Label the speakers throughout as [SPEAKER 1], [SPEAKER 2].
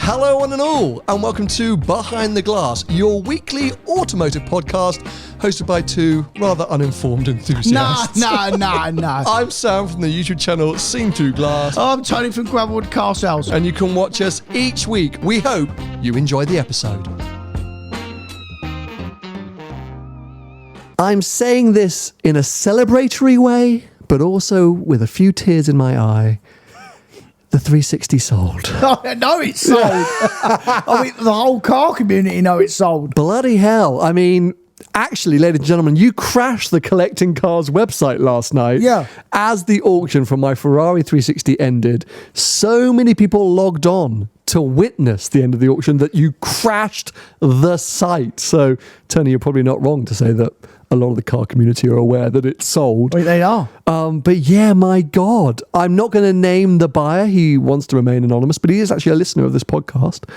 [SPEAKER 1] Hello one and all, and welcome to Behind the Glass, your weekly automotive podcast hosted by two rather uninformed enthusiasts.
[SPEAKER 2] No.
[SPEAKER 1] I'm Sam from the YouTube channel Seen Through Glass.
[SPEAKER 2] I'm Tony from Gravelwood Car Sales.
[SPEAKER 1] And you can watch us each week. We hope you enjoy the episode. I'm saying this in a celebratory way, but also with a few tears in my eye. The 360 sold.
[SPEAKER 2] I know it's sold. I mean, the whole car community know it's sold.
[SPEAKER 1] Bloody hell. I mean, actually, ladies and gentlemen, you crashed the Collecting Cars website last night.
[SPEAKER 2] Yeah.
[SPEAKER 1] As the auction for my Ferrari 360 ended, so many people logged on to witness the end of the auction that you crashed the site. So, Tony, you're probably not wrong to say that a lot of the car community are aware that it's sold.
[SPEAKER 2] Wait, they are.
[SPEAKER 1] But yeah, my God. I'm not going to name the buyer. He wants to remain anonymous, but he is actually a listener of this podcast.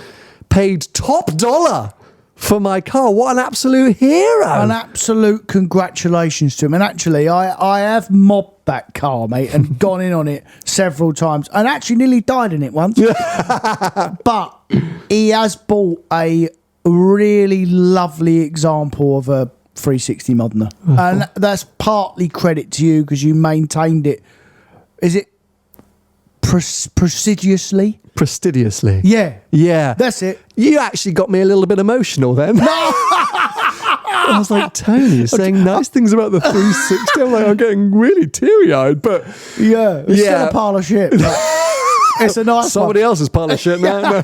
[SPEAKER 1] Paid top dollar for my car. What an absolute hero.
[SPEAKER 2] An absolute congratulations to him. And actually, I have mobbed that car, mate, and gone in on it several times. And actually nearly died in it once. But he has bought a really lovely example of a 360 Modena. And that's partly credit to you because you maintained it. Is it prestidiously?
[SPEAKER 1] Prestidiously.
[SPEAKER 2] Yeah. That's it.
[SPEAKER 1] You actually got me a little bit emotional then. No! I was like, Tony, you're saying nice things about the 360. I'm like, I'm getting really teary-eyed, but...
[SPEAKER 2] Yeah, it's still a pile of shit. It's a nice
[SPEAKER 1] Somebody else's pile of shit now.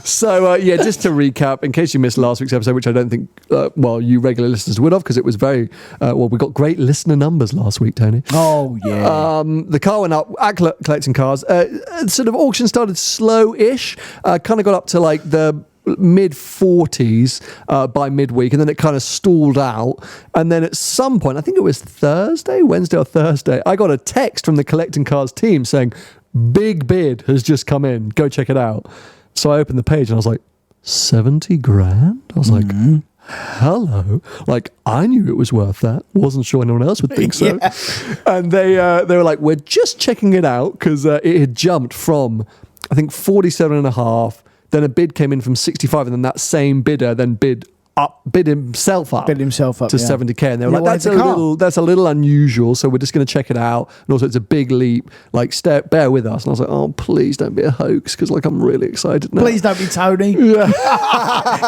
[SPEAKER 1] So, just to recap, in case you missed last week's episode, which I don't think, you regular listeners would have, because it was very, we got great listener numbers last week, Tony.
[SPEAKER 2] Oh, yeah.
[SPEAKER 1] The car went up at Collecting Cars. Sort of auction started slow-ish, kind of got up to like the mid-40s by midweek, and then it kind of stalled out. And then at some point, I think it was Wednesday or Thursday, I got a text from the Collecting Cars team saying, big bid has just come in. Go check it out. So I opened the page and I was like, 70 grand? I was like, hello. Like, I knew it was worth that. Wasn't sure anyone else would think so.
[SPEAKER 2] Yeah.
[SPEAKER 1] And they were like, we're just checking it out because it had jumped from, I think, 47 and a half. Then a bid came in from 65, and then that same bidder then bid himself up to 70k, and they were like, that's a little unusual, so we're just going to check it out. And also, it's a big leap. Like, bear with us. And I was like, oh, please don't be a hoax, because like I'm really excited now.
[SPEAKER 2] Please don't be Tony.
[SPEAKER 1] Yeah.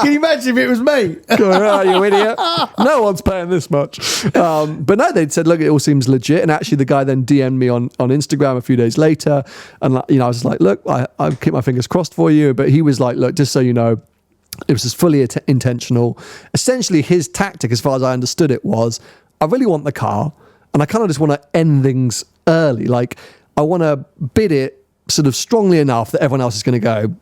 [SPEAKER 2] Can you imagine if it was me?
[SPEAKER 1] Oh, you idiot! No one's paying this much. But no, they said, look, it all seems legit. And actually, the guy then DM'd me on Instagram a few days later, and I was just like, look, I keep my fingers crossed for you. But he was like, look, just so you know, it was just fully intentional. Essentially, his tactic, as far as I understood it, was, I really want the car, and I kind of just want to end things early. Like, I want to bid it sort of strongly enough that everyone else is going to go,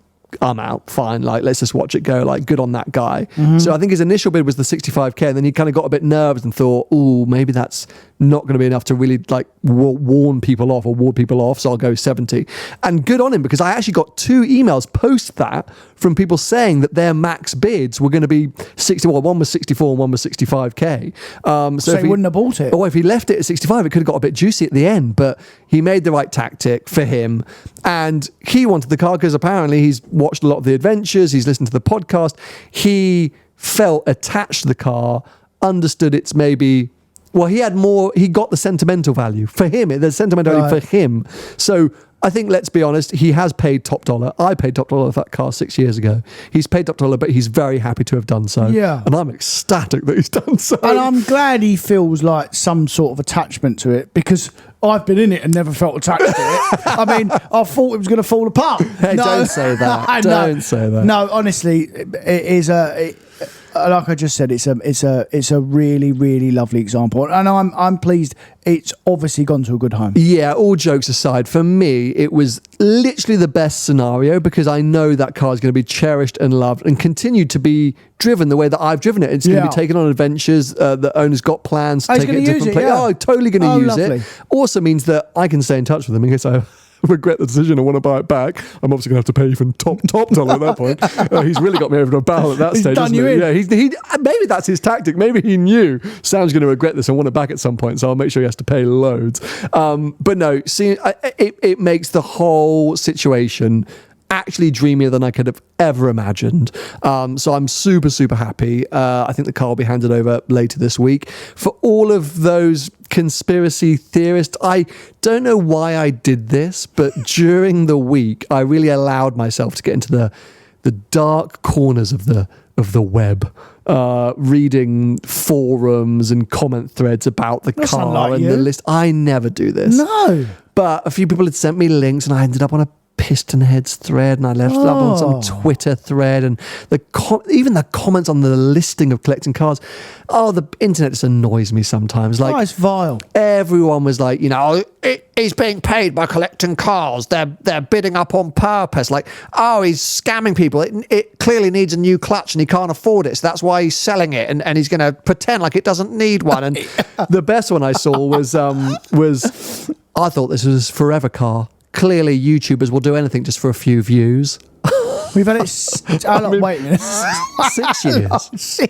[SPEAKER 1] I'm out, fine, like, let's just watch it go, like, good on that guy. Mm-hmm. So I think his initial bid was the 65k, and then he kind of got a bit nervous and thought, ooh, maybe that's not going to be enough to really, like, warn people off or ward people off, so I'll go 70. And good on him, because I actually got 2 emails post that from people saying that their max bids were going to be 60. Well, one was 64 and one was 65k.
[SPEAKER 2] So he wouldn't have bought it.
[SPEAKER 1] Or if he left it at 65, it could have got a bit juicy at the end, but he made the right tactic for him, and he wanted the car because apparently he's watched a lot of the adventures, he's listened to the podcast, he felt attached to the car, understood it's maybe, well, he got the sentimental value for him, the sentimental value for him. So I think, let's be honest, he has paid top dollar. I paid top dollar for that car 6 years ago. He's paid top dollar, but he's very happy to have done so.
[SPEAKER 2] Yeah.
[SPEAKER 1] And I'm ecstatic that he's done so.
[SPEAKER 2] And I'm glad he feels like some sort of attachment to it, because I've been in it and never felt attached to it. I mean, I thought it was going to fall apart.
[SPEAKER 1] Hey, don't say that. Don't say that.
[SPEAKER 2] No, honestly, it is like I just said, it's a really, really lovely example, and I'm pleased. It's obviously gone to a good home. Yeah,
[SPEAKER 1] all jokes aside, for me, it was literally the best scenario, because I know that car is going to be cherished and loved and continue to be driven the way that I've driven it. It's going to be taken on adventures. The owner's got plans to take it to different places. Oh, totally going to use it. Also means that I can stay in touch with them in case I regret the decision and want to buy it back. I'm obviously going to have to pay even top dollar at that point. He's really got me over the barrel at that stage.
[SPEAKER 2] Done you in.
[SPEAKER 1] Yeah, he maybe that's his tactic. Maybe he knew Sam's going to regret this and want it back at some point, so I'll make sure he has to pay loads. But no, see, it makes the whole situation actually dreamier than I could have ever imagined. So I'm super, super happy. I think the car will be handed over later this week. For all of those conspiracy theorists, I don't know why I did this, but during the week, I really allowed myself to get into the dark corners of the web, reading forums and comment threads about the
[SPEAKER 2] That's
[SPEAKER 1] car
[SPEAKER 2] unlike
[SPEAKER 1] and
[SPEAKER 2] you.
[SPEAKER 1] the list. I never do this.
[SPEAKER 2] No.
[SPEAKER 1] But a few people had sent me links and I ended up on a Piston Heads thread and I left up on some Twitter thread, and even the comments on the listing of collecting cars. Oh, the internet just annoys me sometimes. Like,
[SPEAKER 2] It's vile.
[SPEAKER 1] everyone was like, he's being paid by collecting cars. They're bidding up on purpose. Like, oh, he's scamming people. It clearly needs a new clutch and he can't afford it. So that's why he's selling it. And he's going to pretend like it doesn't need one. And the best one I saw was I thought this was Forever Car. Clearly, YouTubers will do anything just for a few views.
[SPEAKER 2] We've had it. Wait a minute.
[SPEAKER 1] 6 years,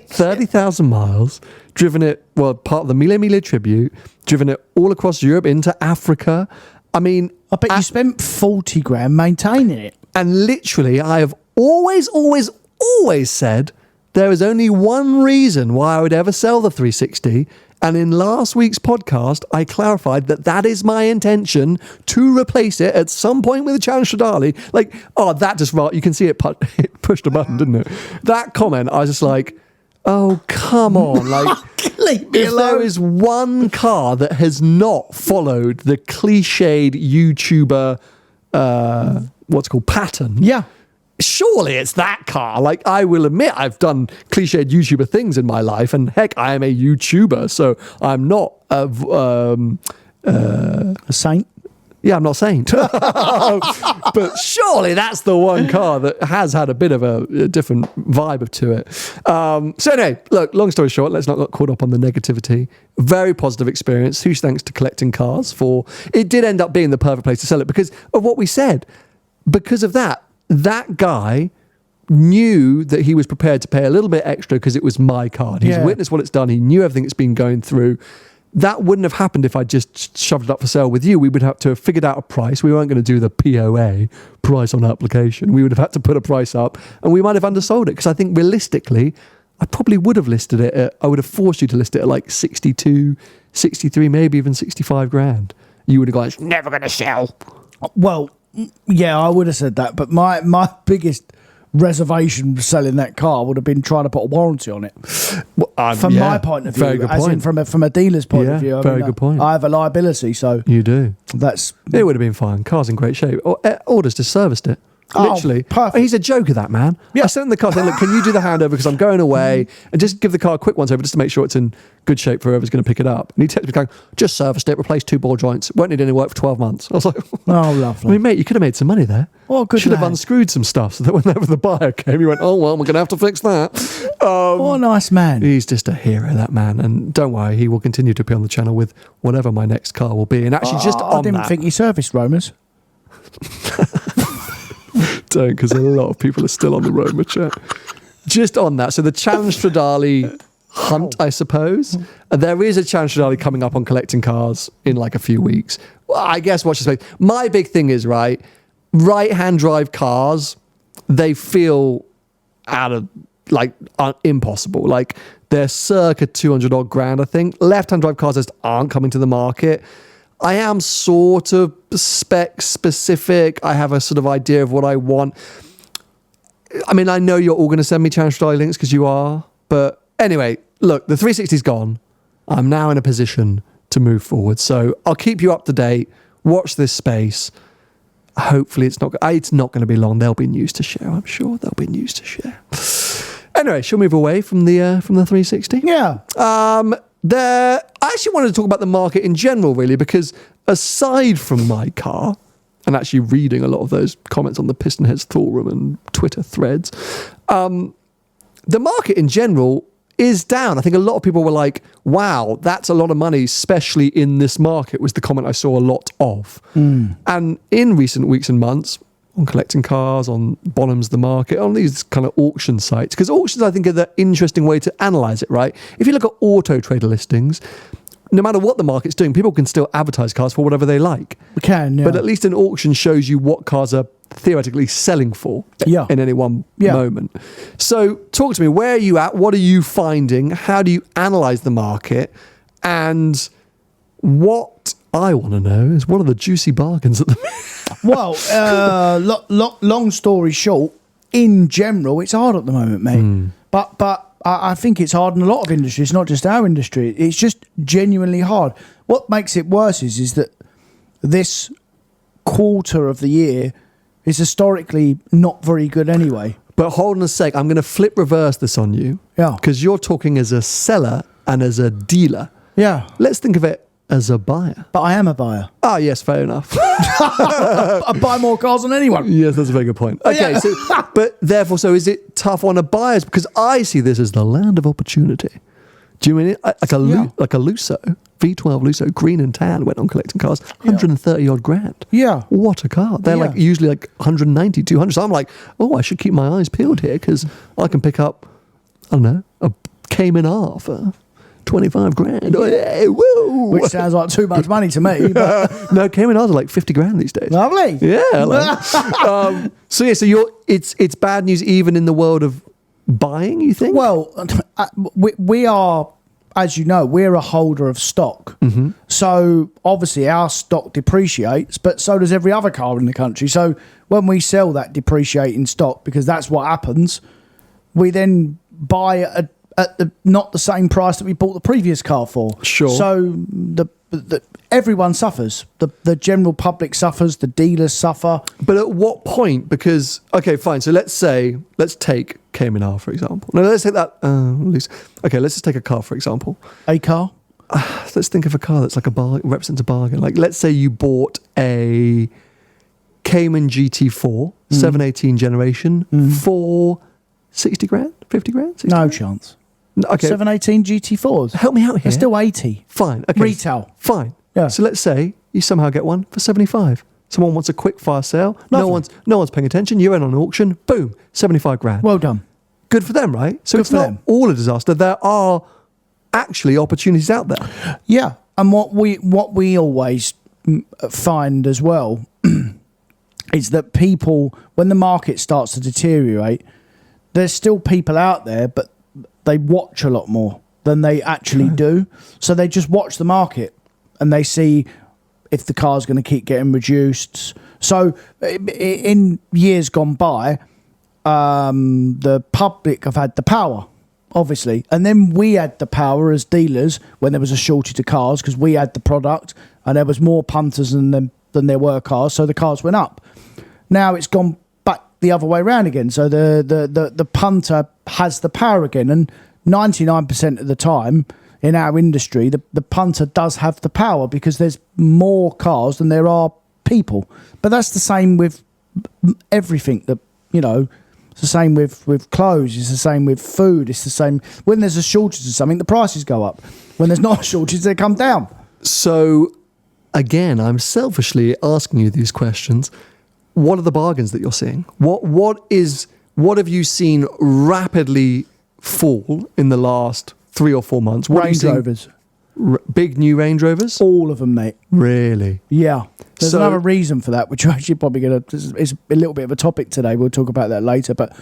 [SPEAKER 1] 30,000 miles, driven it, part of the Mille Mille tribute, driven it all across Europe into Africa. I mean,
[SPEAKER 2] I bet you spent 40 grand maintaining it.
[SPEAKER 1] and literally, I have always said there is only one reason why I would ever sell the 360. And in last week's podcast, I clarified that is my intention, to replace it at some point with a Challenge Stradale. Like, that just, you can see it pushed a button, didn't it? That comment, I was just like, oh, come on. Like,
[SPEAKER 2] Leave me
[SPEAKER 1] if
[SPEAKER 2] alone.
[SPEAKER 1] there is one car that has not followed the cliched YouTuber, pattern.
[SPEAKER 2] Yeah.
[SPEAKER 1] Surely it's that car. Like, I will admit I've done cliched YouTuber things in my life, and heck, I am a YouTuber, so I'm not
[SPEAKER 2] A saint.
[SPEAKER 1] yeah, I'm not saying. But surely that's the one car that has had a bit of a different vibe to it. So anyway, look, long story short, let's not get caught up on the negativity. Very positive experience. Huge thanks to Collecting Cars for, it did end up being the perfect place to sell it because of what we said. Because of that guy knew that he was prepared to pay a little bit extra because it was my car. He's witnessed what it's done. He knew everything it's been going through. That wouldn't have happened if I just shoved it up for sale with you. We would have to have figured out a price. We weren't going to do the POA, price on application. We would have had to put a price up, and we might have undersold it because I think realistically, I probably would have listed it at, I would have forced you to list it at like 62, 63, maybe even 65 grand. You would have gone, it's never going to sell.
[SPEAKER 2] Well, yeah, I would have said that, but my biggest reservation for selling that car would have been trying to put a warranty on it.
[SPEAKER 1] Well,
[SPEAKER 2] From my point of view,
[SPEAKER 1] very good
[SPEAKER 2] as
[SPEAKER 1] point.
[SPEAKER 2] in from a dealer's point of view.
[SPEAKER 1] Very good point.
[SPEAKER 2] I have a liability, so
[SPEAKER 1] You do.
[SPEAKER 2] that's
[SPEAKER 1] It would have been fine. Car's in great shape. Orders just serviced it.
[SPEAKER 2] Oh,
[SPEAKER 1] Literally.
[SPEAKER 2] perfect.
[SPEAKER 1] He's a joker, that man.
[SPEAKER 2] Yeah.
[SPEAKER 1] I sent him the car saying, look, can you do the handover because I'm going away, and just give the car a quick once over just to make sure it's in good shape for whoever's going to pick it up. And he texted me going, just serviced it, replaced 2 ball joints, won't need any work for 12 months. I was like,
[SPEAKER 2] oh lovely.
[SPEAKER 1] I mean, mate, you could have made some money there.
[SPEAKER 2] Oh, good
[SPEAKER 1] Should have
[SPEAKER 2] lad.
[SPEAKER 1] unscrewed some stuff so that whenever the buyer came, he went, oh, well, we're going to have to fix that.
[SPEAKER 2] What a nice man.
[SPEAKER 1] He's just a hero, that man. And don't worry, he will continue to be on the channel with whatever my next car will be. And actually, just
[SPEAKER 2] I
[SPEAKER 1] on
[SPEAKER 2] didn't
[SPEAKER 1] that,
[SPEAKER 2] think he serviced Romers.
[SPEAKER 1] don't, because a lot of people are still on the Roma chat. Just on that, so the Challenge Stradale hunt, I suppose. There is a Challenge Stradale coming up on Collecting Cars in like a few weeks. Well, I guess watch this space. My big thing is, right-hand drive cars, they feel impossible. Like, they're circa 200 odd grand, I think. Left-hand drive cars just aren't coming to the market. I am sort of spec specific. I have a sort of idea of what I want. I mean, I know you're all going to send me Challenge Stradale links because you are. But anyway, look, the 360's gone. I'm now in a position to move forward. So I'll keep you up to date. Watch this space. Hopefully it's not going to be long. There'll be news to share, I'm sure. There'll be news to share. Anyway, she'll move away from the 360.
[SPEAKER 2] Yeah.
[SPEAKER 1] I actually wanted to talk about the market in general, really, because aside from my car, and actually reading a lot of those comments on the Piston Heads forum and Twitter threads, the market in general is down. I think a lot of people were like, wow, that's a lot of money, especially in this market, was the comment I saw a lot of. And in recent weeks and months, on Collecting Cars, on Bonham's The Market, on these kind of auction sites, because auctions, I think, are the interesting way to analyse it, right? If you look at Auto Trader listings, no matter what the market's doing, people can still advertise cars for whatever they like.
[SPEAKER 2] We can, yeah.
[SPEAKER 1] But at least an auction shows you what cars are theoretically selling for in any one moment. So talk to me, where are you at? What are you finding? How do you analyze the market? And what I want to know is, what are the juicy bargains at the moment?
[SPEAKER 2] Well, long story short, in general, it's hard at the moment, mate. But I think it's hard in a lot of industries, not just our industry. It's just genuinely hard. What makes it worse is that this quarter of the year is historically not very good anyway.
[SPEAKER 1] But hold on a sec, I'm going to flip reverse this on you.
[SPEAKER 2] Yeah.
[SPEAKER 1] Because you're talking as a seller and as a dealer.
[SPEAKER 2] Yeah.
[SPEAKER 1] Let's think of it as a buyer.
[SPEAKER 2] But I am a buyer.
[SPEAKER 1] Ah, yes, fair enough.
[SPEAKER 2] I buy more cars than anyone.
[SPEAKER 1] Yes, that's a very good point. Okay, so is it tough on a buyers? Because I see this as the land of opportunity. Do you mean it? Like a Lusso, V12 Lusso, green and tan, went on collecting cars, 130 odd grand.
[SPEAKER 2] Yeah.
[SPEAKER 1] What a car. They're like usually like 190, 200. So I'm like, oh, I should keep my eyes peeled here because I can pick up, I don't know, a Cayman R for 25 grand. Oh, yeah, woo.
[SPEAKER 2] Which sounds like too much money to me. But
[SPEAKER 1] No, Cayman R's are like 50 grand these days.
[SPEAKER 2] lovely.
[SPEAKER 1] Yeah. So it's bad news even in the world of buying, you think?
[SPEAKER 2] Well, we are, as you know, we're a holder of stock. Mm-hmm. So obviously our stock depreciates, but so does every other car in the country. So when we sell that depreciating stock, because that's what happens, we then buy at not the same price that we bought the previous car for. Sure. So everyone suffers. The general public suffers. The dealers suffer.
[SPEAKER 1] But at what point? Because, okay, fine. So let's take Cayman R, for example. No, let's take that. Okay, let's just take a car, for example.
[SPEAKER 2] A car?
[SPEAKER 1] Let's think of a car that's like represents a bargain. Like, let's say you bought a Cayman GT4, 718 generation, for 60 grand, 50 grand? 60
[SPEAKER 2] no
[SPEAKER 1] grand?
[SPEAKER 2] chance.
[SPEAKER 1] Okay.
[SPEAKER 2] 718 GT4s.
[SPEAKER 1] Help me out here.
[SPEAKER 2] They're still 80.
[SPEAKER 1] Fine. Okay.
[SPEAKER 2] Retail.
[SPEAKER 1] Fine.
[SPEAKER 2] Yeah.
[SPEAKER 1] So let's say you somehow get one for 75. Someone wants a quick fire sale.
[SPEAKER 2] Lovely.
[SPEAKER 1] No one's paying attention. You're in on an auction. Boom. 75 grand.
[SPEAKER 2] Well done.
[SPEAKER 1] Good for them, right? So
[SPEAKER 2] Good
[SPEAKER 1] it's
[SPEAKER 2] for
[SPEAKER 1] not
[SPEAKER 2] them.
[SPEAKER 1] all a disaster. There are actually opportunities out there.
[SPEAKER 2] Yeah. And what we always find as well is that people, when the market starts to deteriorate, there's still people out there, but they watch a lot more than they actually do. So they just watch the market and they see if the car's going to keep getting reduced. So in years gone by, the public have had the power, obviously. And then we had the power as dealers when there was a shortage of cars because we had the product and there was more punters than there were cars. So the cars went up. Now it's gone back the other way around again. So the punter has the power again. And 99% of the time in our industry, the punter does have the power because there's more cars than there are people. But that's the same with everything that, it's the same with clothes. It's the same with food. It's the same. When there's a shortage of something, the prices go up. When there's not a shortage, they come down.
[SPEAKER 1] So, again, I'm selfishly asking you these questions. What are the bargains that you're seeing? What have you seen rapidly fall in the last 3 or 4 months? What
[SPEAKER 2] Range Rovers.
[SPEAKER 1] Big new Range Rovers?
[SPEAKER 2] All of them, mate.
[SPEAKER 1] Really?
[SPEAKER 2] Yeah. There's another reason for that, which we're actually probably it's a little bit of a topic today. We'll talk about that later. But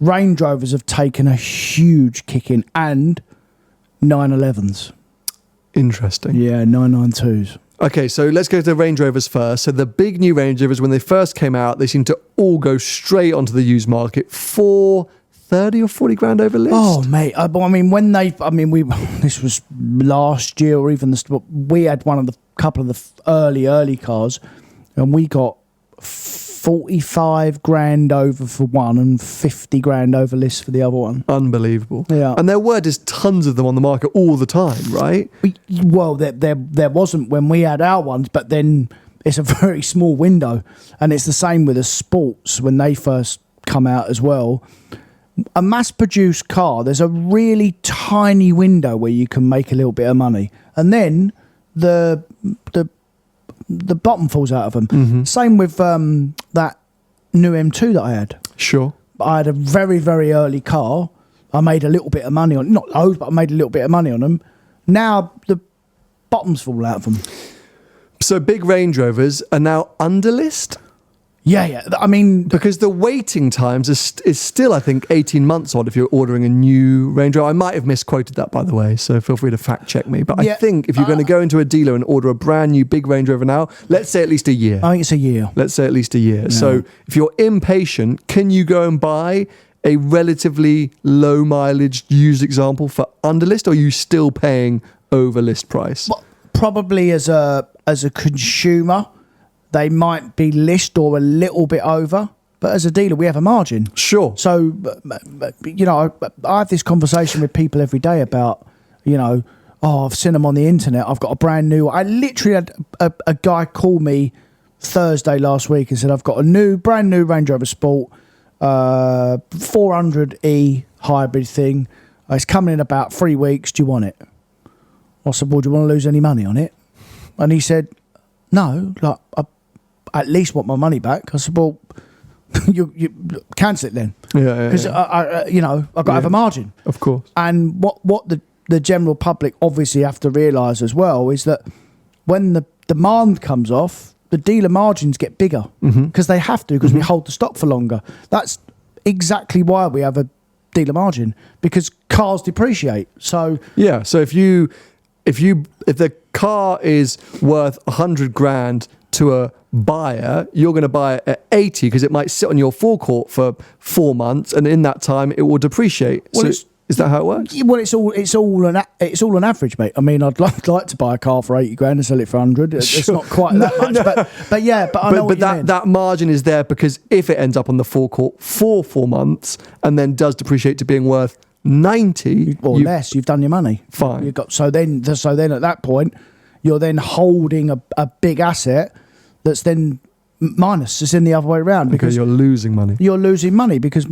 [SPEAKER 2] Range Rovers have taken a huge kick in, and 911s.
[SPEAKER 1] Interesting.
[SPEAKER 2] Yeah, 992s.
[SPEAKER 1] Okay, so let's go to the Range Rovers first. So the big new Range Rovers, when they first came out, they seemed to all go straight onto the used market for 30 or 40 grand over list.
[SPEAKER 2] Oh, mate. This was last year or even we had couple of the early cars and we got 45 grand over for one and 50 grand over list for the other one.
[SPEAKER 1] Unbelievable.
[SPEAKER 2] Yeah.
[SPEAKER 1] And there were just tons of them on the market all the time, right?
[SPEAKER 2] Well, there wasn't when we had our ones, but then it's a very small window. And it's the same with the sports when they first come out as well. A mass-produced car, there's a really tiny window where you can make a little bit of money. And then the bottom falls out of them. Mm-hmm. Same with that new M2 that I had.
[SPEAKER 1] Sure.
[SPEAKER 2] I had a very, very early car. I made a little bit of money on, not loads, but I made a little bit of money on them. Now bottoms fall out of them.
[SPEAKER 1] So big Range Rovers are now under list?
[SPEAKER 2] Yeah. I mean,
[SPEAKER 1] because the waiting times is still, I think, 18 months odd if you're ordering a new Range Rover. I might have misquoted that, by the way, so feel free to fact check me. But I think if you're going to go into a dealer and order a brand new big Range Rover now, let's say at least a year.
[SPEAKER 2] I think it's a year.
[SPEAKER 1] Let's say at least a year. Yeah. So if you're impatient, can you go and buy a relatively low mileage used example for under list, or are you still paying over list price?
[SPEAKER 2] Well, probably as a consumer, they might be list or a little bit over, but as a dealer, we have a margin.
[SPEAKER 1] Sure.
[SPEAKER 2] So, you know, I have this conversation with people every day about, you know, I've seen them on the internet. I've got a brand new. I literally had a guy call me Thursday last week and said, I've got a brand new Range Rover Sport, 400e hybrid thing. It's coming in about 3 weeks. Do you want it? I said, well, do you want to lose any money on it? And he said, no, like, I at least want my money back. I said, well, you cancel it then.
[SPEAKER 1] Yeah.
[SPEAKER 2] Because, you know, I've got to have a margin.
[SPEAKER 1] Of course.
[SPEAKER 2] And what the general public obviously have to realise as well is that when the demand comes off, the dealer margins get bigger because they have to, because we hold the stock for longer. That's exactly why we have a dealer margin, because cars depreciate. So
[SPEAKER 1] yeah, so if the car is worth 100 grand to a buyer, you're going to buy it at 80 because it might sit on your forecourt for 4 months, and in that time it will depreciate.
[SPEAKER 2] Well,
[SPEAKER 1] so is that how it works?
[SPEAKER 2] Well, it's all an average, mate. I mean, I'd like to buy a car for 80 grand and sell it for 100. It's not quite that much, but yeah, but I know what you mean.
[SPEAKER 1] That margin is there because if it ends up on the forecourt for 4 months and then does depreciate to being worth 90
[SPEAKER 2] or less, you've done your money.
[SPEAKER 1] Fine.
[SPEAKER 2] So then at that point, you're then holding a big asset that's then minus. It's in the other way around, because
[SPEAKER 1] you're losing money.
[SPEAKER 2] You're losing money because,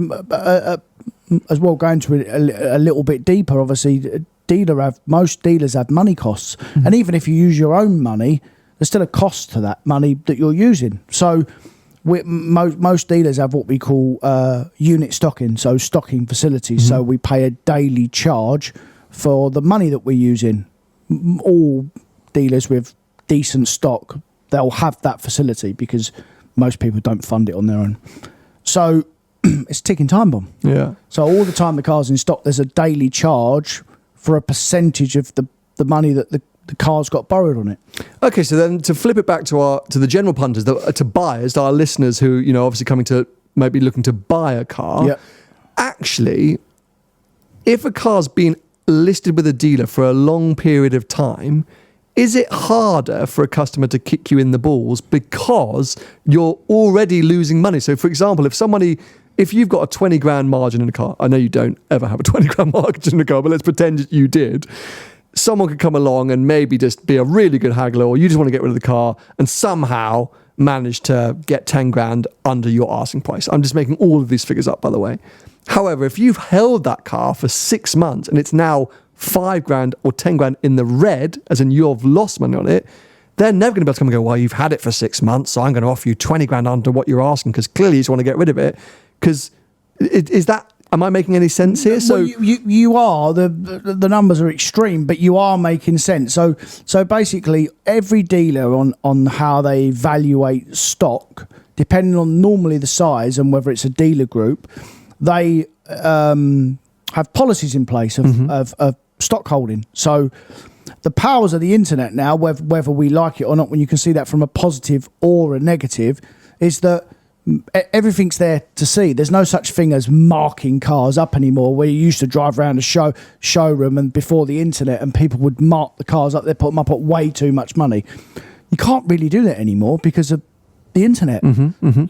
[SPEAKER 2] as well, going to a little bit deeper, obviously, most dealers have money costs, and even if you use your own money, there's still a cost to that money that you're using. So most dealers have what we call unit stocking, so stocking facilities. So we pay a daily charge for the money that we're using. All dealers with decent stock, they'll have that facility because most people don't fund it on their own. So it's a ticking time bomb.
[SPEAKER 1] Yeah.
[SPEAKER 2] So all the time the car's in stock, there's a daily charge for a percentage of the money that the car's got borrowed on it.
[SPEAKER 1] Okay, so then to flip it back to the general punters, to buyers, our listeners who, you know, obviously coming to maybe looking to buy a car.
[SPEAKER 2] Yep.
[SPEAKER 1] Actually, if a car's been listed with a dealer for a long period of time, is it harder for a customer to kick you in the balls because you're already losing money? So, for example, if you've got a 20 grand margin in a car, I know you don't ever have a 20 grand margin in a car, but let's pretend you did. Someone could come along and maybe just be a really good haggler, or you just want to get rid of the car and somehow manage to get 10 grand under your asking price. I'm just making all of these figures up, by the way. However, if you've held that car for 6 months and it's now 5 grand or 10 grand in the red, as in you've lost money on it, they're never going to be able to come and go, well, you've had it for 6 months, so I'm going to offer you 20 grand under what you're asking, because clearly you just want to get rid of it. Because am I making any sense here? So
[SPEAKER 2] well, you are, the numbers are extreme, but you are making sense. So basically, every dealer on how they evaluate stock, depending on normally the size and whether it's a dealer group, they have policies in place of stock holding. So the powers of the internet now, whether we like it or not, when you can see that from a positive or a negative, is that everything's there to see. There's no such thing as marking cars up anymore, where you used to drive around a showroom and before the internet and people would mark the cars up, they put them up at way too much money. You can't really do that anymore because of the internet.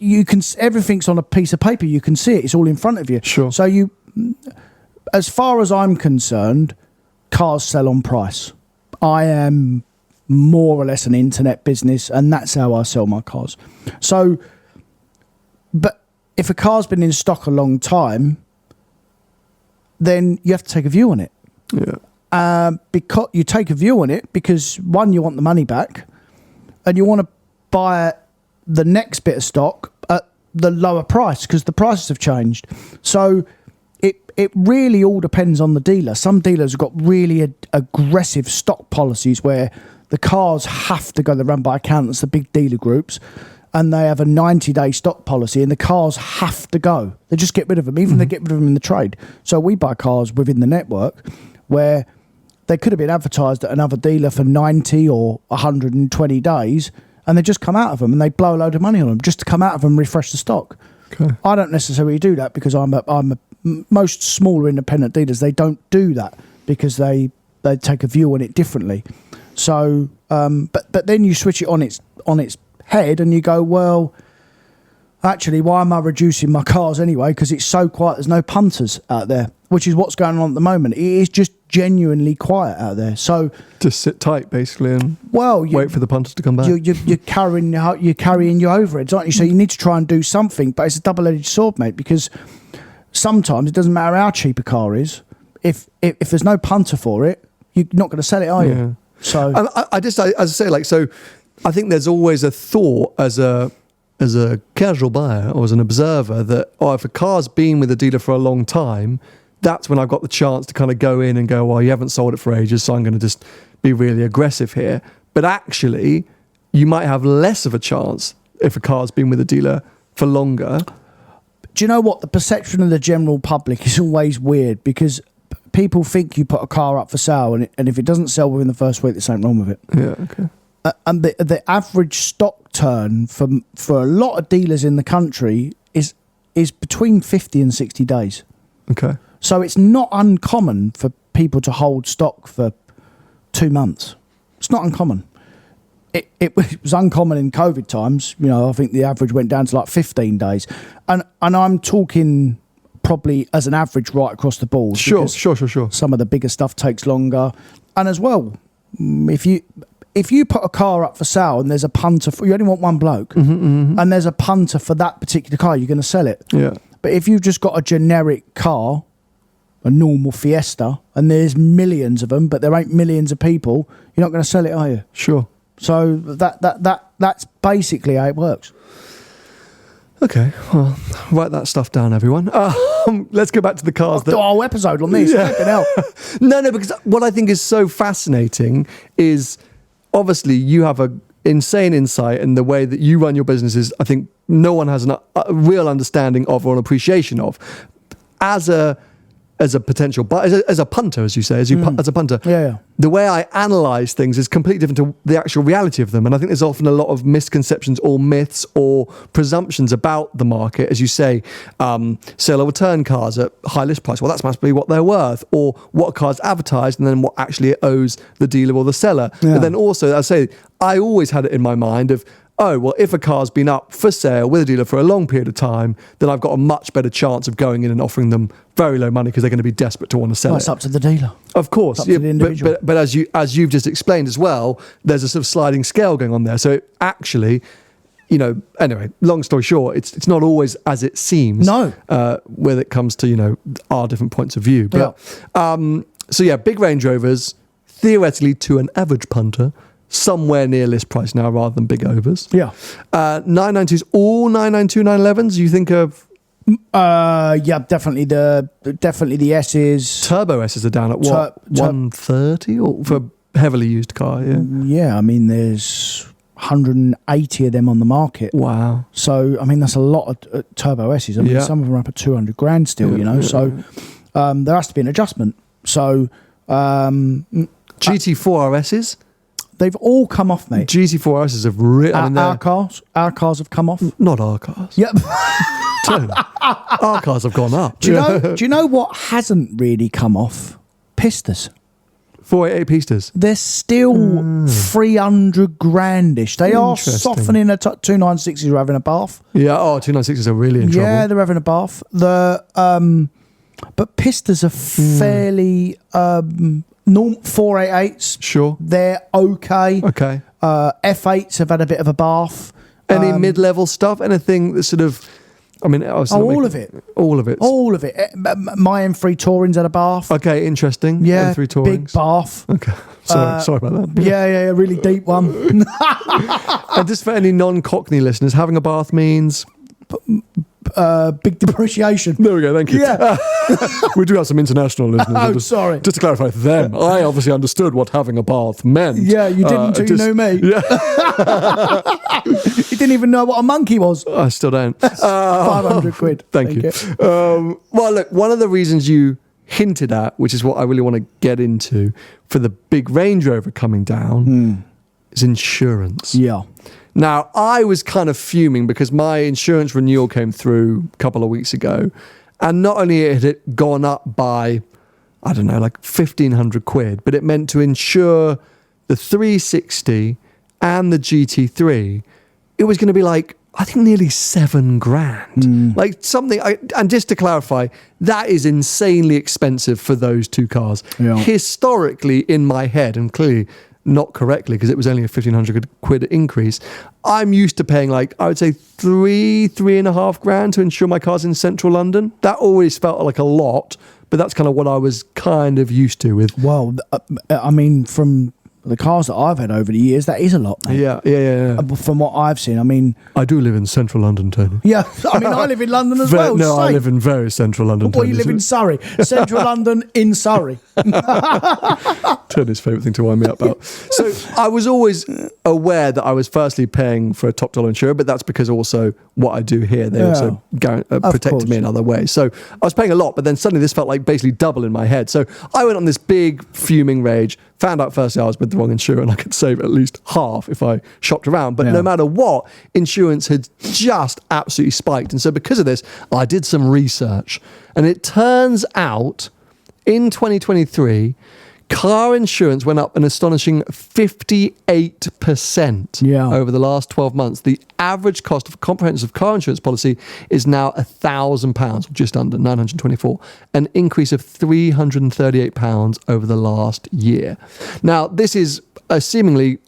[SPEAKER 2] You can, everything's on a piece of paper, you can see it, it's all in front of you.
[SPEAKER 1] Sure.
[SPEAKER 2] So as far as I'm concerned, cars sell on price. I am more or less an internet business, and that's how I sell my cars. So, but if a car's been in stock a long time, then you have to take a view on it.
[SPEAKER 1] Yeah.
[SPEAKER 2] Because you take a view on it because, one, you want the money back, and you want to buy the next bit of stock at the lower price because the prices have changed. So it really all depends on the dealer. Some dealers have got really aggressive stock policies where the cars have to go. They're run by accountants, the big dealer groups, and they have a 90-day stock policy, and the cars have to go. They just get rid of them, even if they get rid of them in the trade. So we buy cars within the network where they could have been advertised at another dealer for 90 or 120 days, and they just come out of them, and they blow a load of money on them just to come out of them and refresh the stock.
[SPEAKER 1] Okay.
[SPEAKER 2] I don't necessarily do that because most smaller independent dealers, they don't do that because they take a view on it differently. So, but then you switch it on its head and you go, well, actually, why am I reducing my cars anyway? Because it's so quiet. There's no punters out there, which is what's going on at the moment. It is just genuinely quiet out there. So
[SPEAKER 1] just sit tight, basically, and wait for the punters to come back.
[SPEAKER 2] You're carrying your overheads, aren't you? So you need to try and do something, but it's a double-edged sword, mate, because sometimes it doesn't matter how cheap a car is. If there's no punter for it, you're not going to sell it, are you?
[SPEAKER 1] Yeah.
[SPEAKER 2] So
[SPEAKER 1] as I say, like, so I think there's always a thought as a casual buyer or as an observer that, if a car's been with a dealer for a long time, that's when I've got the chance to kind of go in and go, well, you haven't sold it for ages, so I'm going to just be really aggressive here. But actually, you might have less of a chance if a car's been with a dealer for longer.
[SPEAKER 2] Do you know what? The perception of the general public is always weird because people think you put a car up for sale and if it doesn't sell within the first week, there's something wrong with it.
[SPEAKER 1] Yeah, okay.
[SPEAKER 2] And the average stock turn for a lot of dealers in the country is between 50 and 60 days.
[SPEAKER 1] Okay.
[SPEAKER 2] So it's not uncommon for people to hold stock for 2 months. It's not uncommon. It was uncommon in COVID times. You know, I think the average went down to like 15 days. And I'm talking probably as an average right across the board.
[SPEAKER 1] Sure.
[SPEAKER 2] Some of the bigger stuff takes longer. And as well, if you put a car up for sale and there's a punter, you only want one bloke, and there's a punter for that particular car, you're going to sell it.
[SPEAKER 1] Yeah.
[SPEAKER 2] But if you've just got a generic car, a normal Fiesta, and there's millions of them, but there ain't millions of people, you're not going to sell it, are you?
[SPEAKER 1] Sure.
[SPEAKER 2] So that's basically how it works.
[SPEAKER 1] Okay, well, write that stuff down, everyone. Let's go back to the cars.
[SPEAKER 2] Do a whole episode on this. Flipping hell.
[SPEAKER 1] No, because what I think is so fascinating is obviously you have a insane insight in the way that you run your businesses. I think no one has a real understanding of or an appreciation of. As a potential, as a punter, as you say, as a punter,
[SPEAKER 2] yeah.
[SPEAKER 1] The way I analyse things is completely different to the actual reality of them. And I think there's often a lot of misconceptions or myths or presumptions about the market. As you say, sale or return cars at high list price. Well, that must be what they're worth, or what a car's advertised, and then what actually it owes the dealer or the seller.
[SPEAKER 2] Yeah.
[SPEAKER 1] But then also, I say, I always had it in my mind of, oh, well, if a car's been up for sale with a dealer for a long period of time, then I've got a much better chance of going in and offering them very low money because they're going to be desperate to want to sell it.
[SPEAKER 2] It's up to the dealer.
[SPEAKER 1] Of course.
[SPEAKER 2] It's up to the individual.
[SPEAKER 1] But as you've just explained as well, there's a sort of sliding scale going on there. So actually, anyway, long story short, it's not always as it seems.
[SPEAKER 2] No.
[SPEAKER 1] When it comes to, our different points of view. But, big Range Rovers, theoretically to an average punter, somewhere near list price now rather than big overs.
[SPEAKER 2] Yeah.
[SPEAKER 1] 992s, all 992, 911s you think of?
[SPEAKER 2] Yeah, definitely the S's.
[SPEAKER 1] Turbo S's are down at what? 130 or for a heavily used car, yeah.
[SPEAKER 2] Yeah, I mean there's 180 of them on the market.
[SPEAKER 1] Wow.
[SPEAKER 2] So I mean that's a lot of Turbo S's. I mean some of them are up at 200 grand still, So there has to be an adjustment. So
[SPEAKER 1] GT4 RS's?
[SPEAKER 2] They've all come off, mate.
[SPEAKER 1] GT4 RS's have really...
[SPEAKER 2] Our cars have come off.
[SPEAKER 1] Not our cars.
[SPEAKER 2] Yep.
[SPEAKER 1] Our cars have gone up.
[SPEAKER 2] Do you know what hasn't really come off? Pistas.
[SPEAKER 1] 488 Pistas.
[SPEAKER 2] They're still 300 grandish. They are softening. 296s are having a bath.
[SPEAKER 1] Yeah, 296s are really in trouble.
[SPEAKER 2] Yeah, they're having a bath. But Pistas are fairly... 488s.
[SPEAKER 1] Sure.
[SPEAKER 2] They're okay.
[SPEAKER 1] Okay.
[SPEAKER 2] F8s have had a bit of a bath.
[SPEAKER 1] Any mid-level stuff? Anything that sort of... I mean...
[SPEAKER 2] all of it.
[SPEAKER 1] All of it.
[SPEAKER 2] All of it. My M3 Touring's had a bath.
[SPEAKER 1] Okay, interesting.
[SPEAKER 2] Yeah,
[SPEAKER 1] M3 Tourings.
[SPEAKER 2] big bath.
[SPEAKER 1] Okay. Sorry about that.
[SPEAKER 2] Yeah, a really deep one.
[SPEAKER 1] And just for any non-Cockney listeners, having a bath means...
[SPEAKER 2] big depreciation.
[SPEAKER 1] There we go, thank you.
[SPEAKER 2] Yeah.
[SPEAKER 1] We do have some international listeners.
[SPEAKER 2] Oh, sorry.
[SPEAKER 1] Just to clarify them, I obviously understood what having a bath meant.
[SPEAKER 2] Yeah, you didn't until you knew me.
[SPEAKER 1] Yeah.
[SPEAKER 2] You didn't even know what a monkey was.
[SPEAKER 1] I still don't.
[SPEAKER 2] 500 quid.
[SPEAKER 1] Thank you. Well, look, one of the reasons you hinted at, which is what I really want to get into, for the big Range Rover coming down, is insurance.
[SPEAKER 2] Yeah.
[SPEAKER 1] Now, I was kind of fuming because my insurance renewal came through a couple of weeks ago, and not only had it gone up by, I don't know, like 1,500 quid, but it meant to insure the 360 and the GT3, it was going to be like, I think nearly $7,000. Like something, and just to clarify, that is insanely expensive for those two cars.
[SPEAKER 2] Yeah.
[SPEAKER 1] Historically, in my head, and clearly not correctly, because it was only a 1,500 quid increase, I'm used to paying like, I would say $3,500 to insure my cars in central London. That always felt like a lot, but that's kind of what I was kind of used to with.
[SPEAKER 2] Well, I mean, from the cars that I've had over the years, that is a lot, mate.
[SPEAKER 1] Yeah.
[SPEAKER 2] From what I've seen, I mean...
[SPEAKER 1] I do live in central London, Tony.
[SPEAKER 2] Yeah, I mean, I live in London as well.
[SPEAKER 1] No, I
[SPEAKER 2] same.
[SPEAKER 1] live in very central London,
[SPEAKER 2] Well,
[SPEAKER 1] Tony.
[SPEAKER 2] you live in Surrey. Central London in Surrey.
[SPEAKER 1] Tony's favourite thing to wind me up about. So I was always aware that I was firstly paying for a top dollar insurer, but that's because also what I do here, they also protected me in other ways. So I was paying a lot, but then suddenly this felt like basically double in my head. So I went on this big fuming rage, found out firstly I was with the wrong insurer and I could save at least half if I shopped around. But no matter what, insurance had just absolutely spiked. And so because of this, I did some research. And it turns out in 2023, car insurance went up an astonishing 58% over the last 12 months. The average cost of a comprehensive car insurance policy is now £1,000, just under 924, an increase of £338 over the last year. Now, this is seemingly,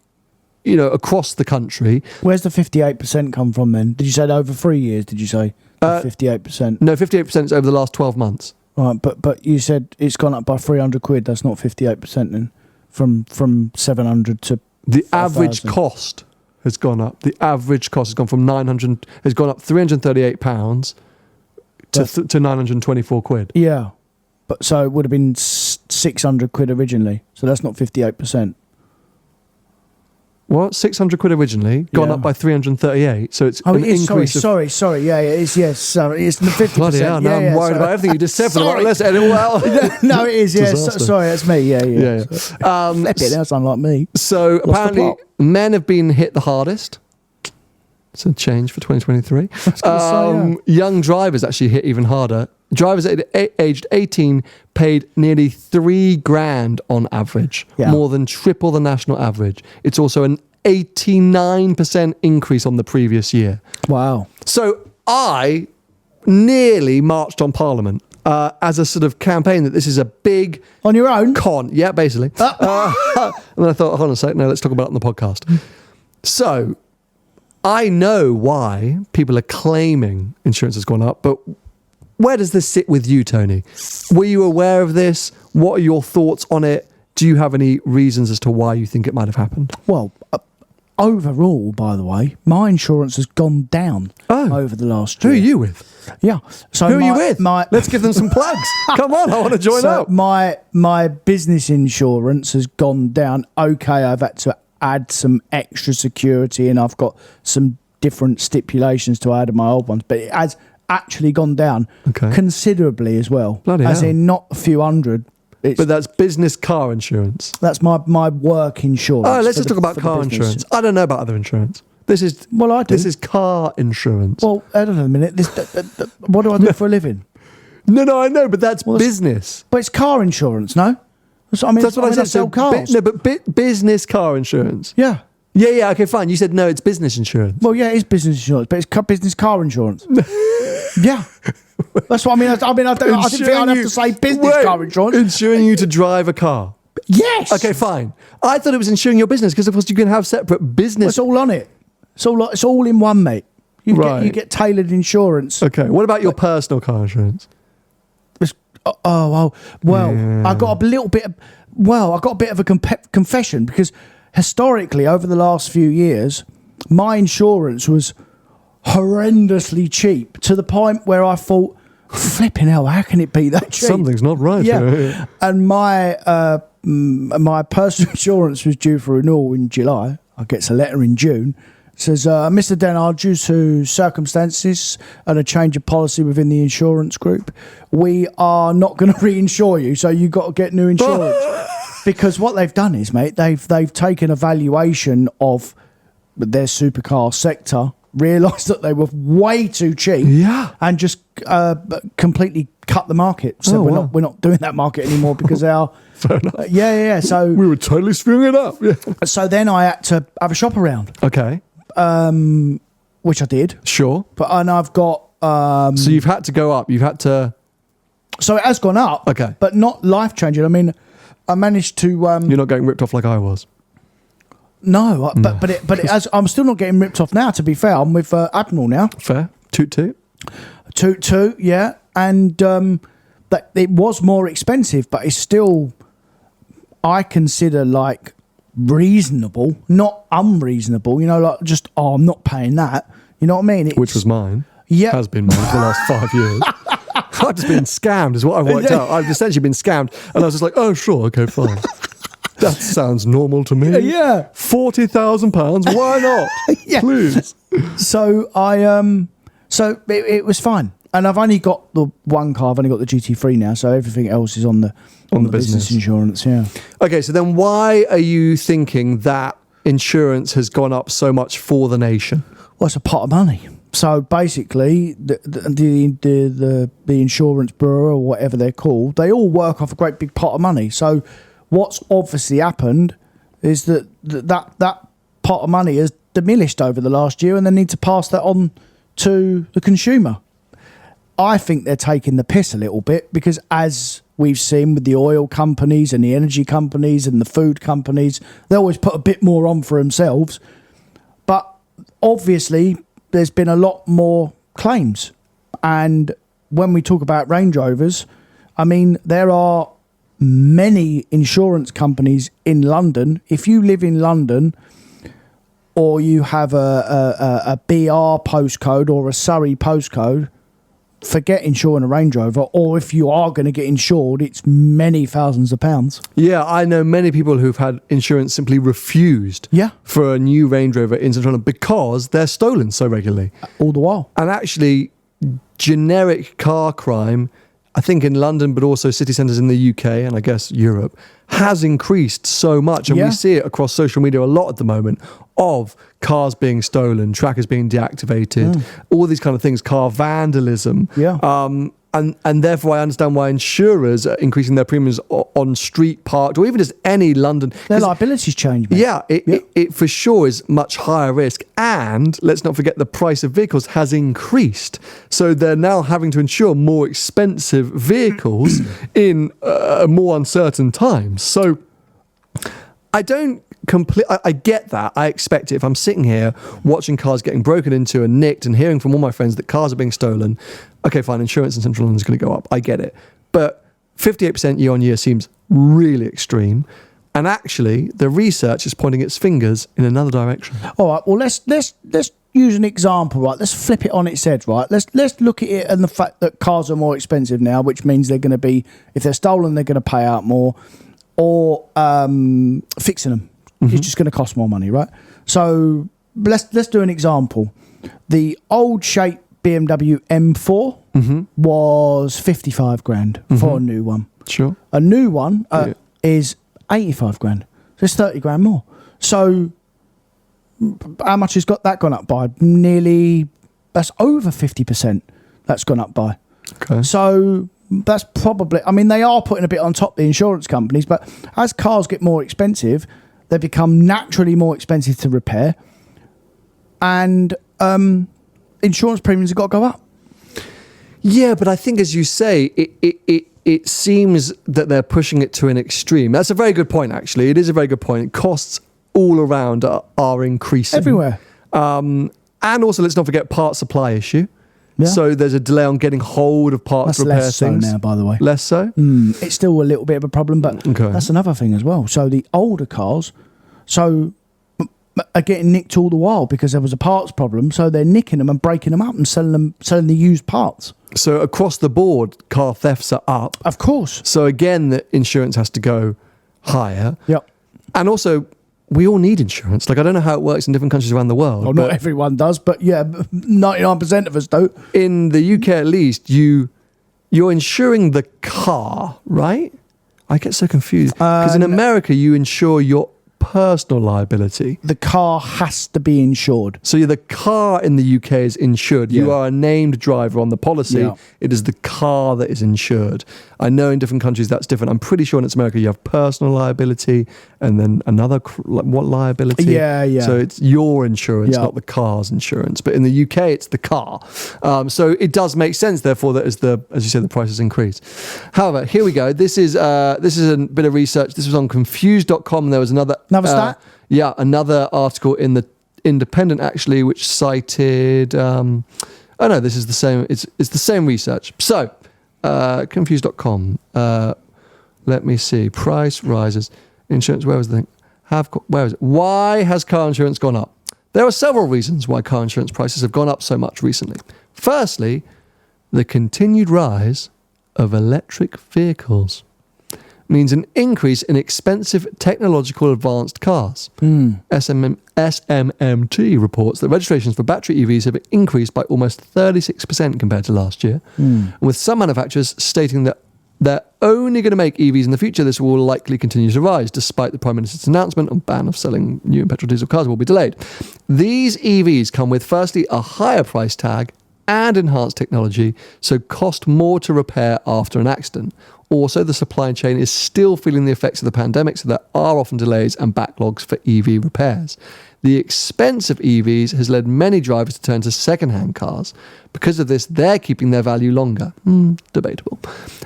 [SPEAKER 1] across the country.
[SPEAKER 2] Where's the 58% come from then? Did you say over 3 years, did you say? 58%?
[SPEAKER 1] No, 58% is over the last 12 months.
[SPEAKER 2] Right, but you said it's gone up by 300 quid. That's not 58% then, from 700 to
[SPEAKER 1] the average cost has gone up. The average cost has gone from 900, has gone up £338 to 924 quid.
[SPEAKER 2] Yeah, but so it would have been 600 quid originally. So that's not 58%.
[SPEAKER 1] What? 600 quid originally, gone up by 338. So it's an increase.
[SPEAKER 2] Sorry. Yeah, it is. Yes, sorry. It's the 50%.
[SPEAKER 1] Bloody hell, now I'm worried about everything you just said. Let's edit it out.
[SPEAKER 2] No, it is. Yeah, sorry, that's me. Yeah.
[SPEAKER 1] Flip
[SPEAKER 2] it. That's unlike me.
[SPEAKER 1] So apparently, men have been hit the hardest. It's a change for 2023. Young drivers actually hit even harder. Drivers aged 18 paid nearly $3,000 on average, more than triple the national average. It's also an 89% increase on the previous year.
[SPEAKER 2] Wow.
[SPEAKER 1] So I nearly marched on Parliament as a sort of campaign that this is a big...
[SPEAKER 2] On your own?
[SPEAKER 1] Con. Yeah, basically. And then I thought, hold on a sec, no, let's talk about it on the podcast. So I know why people are claiming insurance has gone up, but where does this sit with you, Tony? Were you aware of this? What are your thoughts on it? Do you have any reasons as to why you think it might have happened?
[SPEAKER 2] Well, overall, by the way, my insurance has gone down over the last year.
[SPEAKER 1] Who are you with?
[SPEAKER 2] Yeah. So
[SPEAKER 1] who are you with? Let's give them some plugs. Come on, I want to join up.
[SPEAKER 2] My business insurance has gone down. Okay, I've had to add some extra security and I've got some different stipulations to add to my old ones, but it has actually gone down considerably as well.
[SPEAKER 1] Bloody
[SPEAKER 2] as
[SPEAKER 1] hell.
[SPEAKER 2] In not a few hundred.
[SPEAKER 1] But that's business car insurance.
[SPEAKER 2] That's my work insurance.
[SPEAKER 1] Oh, let's just talk about car insurance. I don't know about other insurance. This is
[SPEAKER 2] I do.
[SPEAKER 1] This is car insurance.
[SPEAKER 2] Well, hold on a minute. What do I do for a living?
[SPEAKER 1] No, I know, but that's business.
[SPEAKER 2] But it's car insurance, no? That's what I said. I sell cars.
[SPEAKER 1] Business car insurance.
[SPEAKER 2] Yeah.
[SPEAKER 1] Yeah. Okay, fine. You said no, it's business insurance.
[SPEAKER 2] Well, yeah, it is business insurance, but it's business car insurance. Yeah. That's what I mean. I didn't think I'd have to say business car insurance.
[SPEAKER 1] Insuring you to drive a car.
[SPEAKER 2] Yes.
[SPEAKER 1] Okay, fine. I thought it was insuring your business because, of course, you can have separate business.
[SPEAKER 2] It's all on it. It's all in one, mate. You get tailored insurance.
[SPEAKER 1] Okay. What about your personal car insurance?
[SPEAKER 2] I got a little bit. I got a bit of a confession because historically, over the last few years, my insurance was horrendously cheap, to the point where I thought, flipping hell, how can it be that cheap?
[SPEAKER 1] Something's not right.
[SPEAKER 2] Yeah. And my personal insurance was due for renewal in July. I get a letter in June. It says, Mr. Dennard, due to circumstances and a change of policy within the insurance group, we are not going to reinsure you, so you've got to get new insurance. Because what they've done is, mate, they've taken a valuation of their supercar sector, realised that they were way too cheap, and just completely cut the market. So we're not doing that market anymore because our
[SPEAKER 1] Fair enough.
[SPEAKER 2] So
[SPEAKER 1] we were totally screwing it up. Yeah.
[SPEAKER 2] So then I had to have a shop around.
[SPEAKER 1] Okay.
[SPEAKER 2] Which I did.
[SPEAKER 1] Sure.
[SPEAKER 2] And I've got.
[SPEAKER 1] So you've had to go up. You've had to.
[SPEAKER 2] So it has gone up.
[SPEAKER 1] Okay.
[SPEAKER 2] But not life changing. I mean, I managed to.
[SPEAKER 1] You're not getting ripped off like I was.
[SPEAKER 2] No, but it has, I'm still not getting ripped off now. To be fair, I'm with Admiral now.
[SPEAKER 1] Fair. Toot.
[SPEAKER 2] Yeah, and that it was more expensive, but it's still, I consider, like, reasonable, not unreasonable. You know, like, just I'm not paying that. You know what I mean?
[SPEAKER 1] Which was mine.
[SPEAKER 2] Yeah,
[SPEAKER 1] has been mine for the last 5 years. I've just been scammed, is what I've worked out. I've essentially been scammed, and I was just like, oh sure, okay, fine. That sounds normal to me.
[SPEAKER 2] Yeah.
[SPEAKER 1] £40,000. Why not?
[SPEAKER 2] Yeah.
[SPEAKER 1] Please.
[SPEAKER 2] So it was fine. And I've only got the one car. I've only got the GT3 now. So everything else is on the business insurance. Yeah.
[SPEAKER 1] Okay. So then why are you thinking that insurance has gone up so much for the nation?
[SPEAKER 2] Well, it's a pot of money. So basically, the insurance bureau, or whatever they're called, they all work off a great big pot of money. So what's obviously happened is that pot of money has diminished over the last year, and they need to pass that on to the consumer. I think they're taking the piss a little bit, because as we've seen with the oil companies and the energy companies and the food companies, they always put a bit more on for themselves. But obviously, there's been a lot more claims. And when we talk about Range Rovers, I mean, there are many insurance companies in London. If you live in London, or you have a BR postcode or a Surrey postcode, forget insuring a Range Rover. Or if you are going to get insured, it's many thousands of pounds.
[SPEAKER 1] Yeah, I know many people who've had insurance simply refused for a new Range Rover in Central London because they're stolen so regularly.
[SPEAKER 2] All the while.
[SPEAKER 1] And actually, generic car crime, I think in London, but also city centres in the UK and I guess Europe, has increased so much. And we see it across social media a lot at the moment, of cars being stolen, trackers being deactivated, all these kind of things, car vandalism. And therefore I understand why insurers are increasing their premiums on street parked, or even just any London.
[SPEAKER 2] Their liabilities change, mate.
[SPEAKER 1] Yeah, it for sure is much higher risk. And let's not forget the price of vehicles has increased. So they're now having to insure more expensive vehicles in more uncertain times. So I don't I get that. I expect it. If I'm sitting here watching cars getting broken into and nicked and hearing from all my friends that cars are being stolen, okay, fine, insurance in Central London is going to go up. I get it. But 58% year on year seems really extreme. And actually, the research is pointing its fingers in another direction.
[SPEAKER 2] All right, well, let's use an example, right? Let's flip it on its head, right? Let's look at it and the fact that cars are more expensive now, which means they're going to be, if they're stolen, they're going to pay out more, or fixing them. It's just going to cost more money, right? So let's do an example. The old shape BMW M4 was 55 grand for a new one.
[SPEAKER 1] Sure.
[SPEAKER 2] A new one is 85 grand. So it's 30 grand more. So how much has that gone up by? That's over 50% that's gone up by.
[SPEAKER 1] Okay.
[SPEAKER 2] So that's probably, I mean, they are putting a bit on top, the insurance companies, but as cars get more expensive, they become naturally more expensive to repair, and insurance premiums have got to go up.
[SPEAKER 1] Yeah, but I think, as you say, it seems that they're pushing it to an extreme. That's a very good point, actually. It is a very good point. Costs all around are increasing.
[SPEAKER 2] Everywhere.
[SPEAKER 1] And also, let's not forget part supply issue. Yeah. So there's a delay on getting hold of parts to repair
[SPEAKER 2] less
[SPEAKER 1] things.
[SPEAKER 2] So now, by the way.
[SPEAKER 1] Less so?
[SPEAKER 2] It's still a little bit of a problem, but that's another thing as well. So the older cars, so are getting nicked all the while because there was a parts problem. So they're nicking them and breaking them up and selling the used parts.
[SPEAKER 1] So across the board, car thefts are up.
[SPEAKER 2] Of course.
[SPEAKER 1] So again, the insurance has to go higher.
[SPEAKER 2] Yep.
[SPEAKER 1] And also, we all need insurance. Like, I don't know how it works in different countries around the world.
[SPEAKER 2] Well, not everyone does, but yeah, 99% of us do.
[SPEAKER 1] In the UK, at least, you're insuring the car, right? I get so confused. Because in America, you insure your personal liability.
[SPEAKER 2] The car has to be insured.
[SPEAKER 1] So the car in the UK is insured.
[SPEAKER 2] Yeah.
[SPEAKER 1] You are a named driver on the policy.
[SPEAKER 2] Yeah.
[SPEAKER 1] It is the car that is insured. I know in different countries that's different. I'm pretty sure in America you have personal liability and then another, what liability?
[SPEAKER 2] Yeah.
[SPEAKER 1] So it's your insurance,
[SPEAKER 2] Yeah.
[SPEAKER 1] not the car's insurance. But in the UK, it's the car. So it does make sense, therefore, that as you said, the prices increase. However, here we go. This is a bit of research. This was on confused.com. There was another
[SPEAKER 2] stat?
[SPEAKER 1] Yeah, another article in the Independent, actually, which cited... this is the same. It's the same research. So, confused.com. Let me see. Price rises. Insurance, where was the thing? Where is it? Why has car insurance gone up? There are several reasons why car insurance prices have gone up so much recently. Firstly, the continued rise of electric vehicles means an increase in expensive technological advanced cars. SMMT reports that registrations for battery EVs have increased by almost 36% compared to last year. And with some manufacturers stating that they're only going to make EVs in the future, this will likely continue to rise, despite the Prime Minister's announcement on ban of selling new and petrol diesel cars will be delayed. These EVs come with, firstly, a higher price tag and enhanced technology, so cost more to repair after an accident. Also, the supply chain is still feeling the effects of the pandemic, so there are often delays and backlogs for EV repairs. The expense of EVs has led many drivers to turn to second-hand cars. Because of this, they're keeping their value longer. Debatable.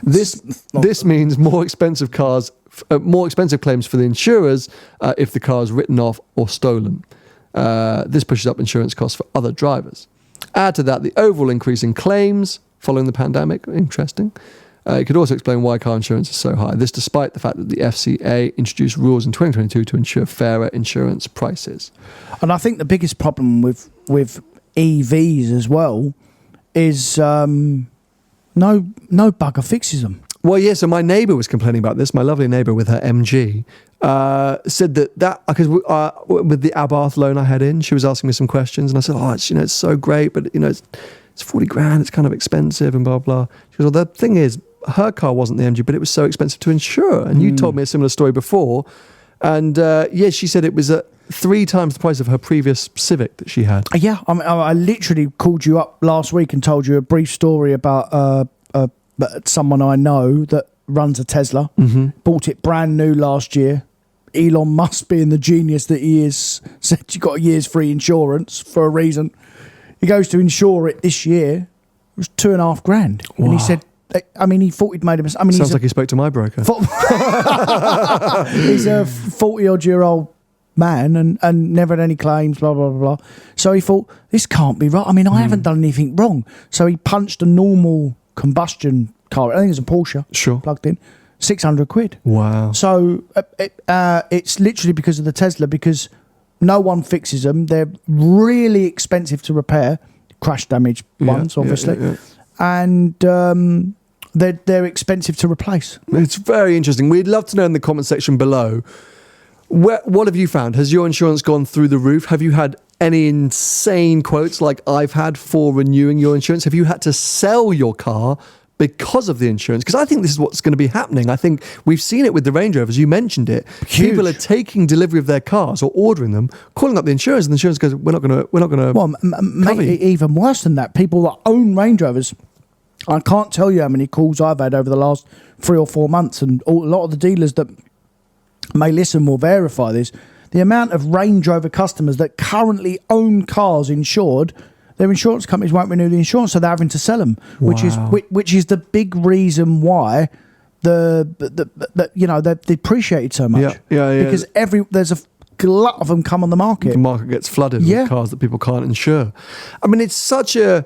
[SPEAKER 1] This means more expensive claims for the insurers if the car is written off or stolen. This pushes up insurance costs for other drivers. Add to that the overall increase in claims following the pandemic. Interesting. It could also explain why car insurance is so high. This despite the fact that the FCA introduced rules in 2022 to ensure fairer insurance prices.
[SPEAKER 2] And I think the biggest problem with EVs as well is no bugger fixes them.
[SPEAKER 1] Well, yeah, so my neighbour was complaining about this. My lovely neighbour with her MG said that because with the Abarth loan I had in, she was asking me some questions, and I said, it's so great, but it's 40 grand, it's kind of expensive, and blah blah. She goes, well, the thing is, her car wasn't the MG, but it was so expensive to insure. And you told me a similar story before, and she said it was at 3 times the price of her previous Civic that she had.
[SPEAKER 2] Yeah, I literally called you up last week and told you a brief story about someone I know that runs a Tesla, bought it brand new last year. Elon Musk, being the genius that he is, said you got a year's free insurance for a reason. He goes to insure it this year. It was $2.5 grand.
[SPEAKER 1] Wow.
[SPEAKER 2] And he said, he thought he'd made a mistake.
[SPEAKER 1] Sounds like he spoke to my broker.
[SPEAKER 2] He's a 40-odd-year-old man and never had any claims, blah, blah, blah, blah. So he thought, this can't be right. I haven't done anything wrong. So he punched a normal combustion car. I think it was a Porsche.
[SPEAKER 1] Sure.
[SPEAKER 2] Plugged in. 600 quid.
[SPEAKER 1] Wow.
[SPEAKER 2] So it's literally because of the Tesla, because no one fixes them. They're really expensive to repair. Crash damage ones, obviously.
[SPEAKER 1] Yeah.
[SPEAKER 2] And they're expensive to replace.
[SPEAKER 1] It's very interesting. We'd love to know in the comment section below, what have you found? Has your insurance gone through the roof? Have you had any insane quotes like I've had for renewing your insurance? Have you had to sell your car because of the insurance? Because I think this is what's going to be happening. I think we've seen it with the Range Rovers. You mentioned it.
[SPEAKER 2] Huge.
[SPEAKER 1] People are taking delivery of their cars or ordering them, calling up the insurance, and the insurance goes, "We're not going to."
[SPEAKER 2] Well, mate, even worse than that, people that own Range Rovers. I can't tell you how many calls I've had over the last 3 or 4 months, and a lot of the dealers that may listen will verify this. The amount of Range Rover customers that currently own cars insured, their insurance companies won't renew the insurance, so they're having to sell them, which is the big reason why they've depreciated so much.
[SPEAKER 1] Yeah.
[SPEAKER 2] Because there's a glut of them come on the market.
[SPEAKER 1] The market gets flooded with cars that people can't insure. It's such a